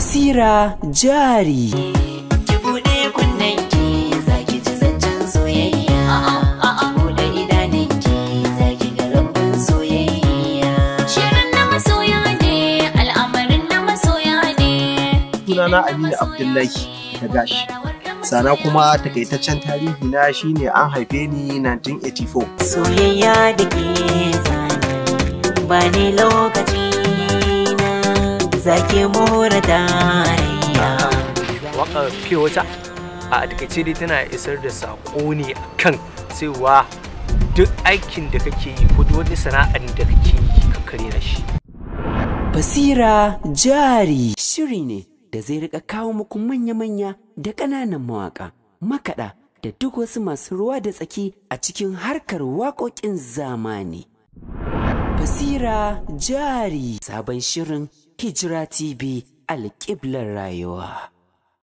Basira jari. Ki buɗe kunnenki zaki ji zancen soyayya. Ki buɗe idanunki zaki ga lambun soyayya. Shirin na masoya ne, al'amarin na masoya ne. Sunana Aminu Abdullahi da gashi. Sana kuma takaitaccen tarihi na shine an haife ni 1984. Soyayya da ke zane ba ni lokaci na zake more tarayya. Waƙar fiye wata a takaice dai tana isar da saƙo ne akan cewa duk aikin da kake yi ko duk wani sana'ar da kake yi ka kare na shi. Basira jari shiri ne da zai rika kawo muku manya-manya da ƙananan mawaƙa, makaɗa da duk wasu masu ruwa da tsaki a cikin harkar waƙoƙin zamani. Basira jari sabon shirin Hijira TV alƙiblar rayuwa.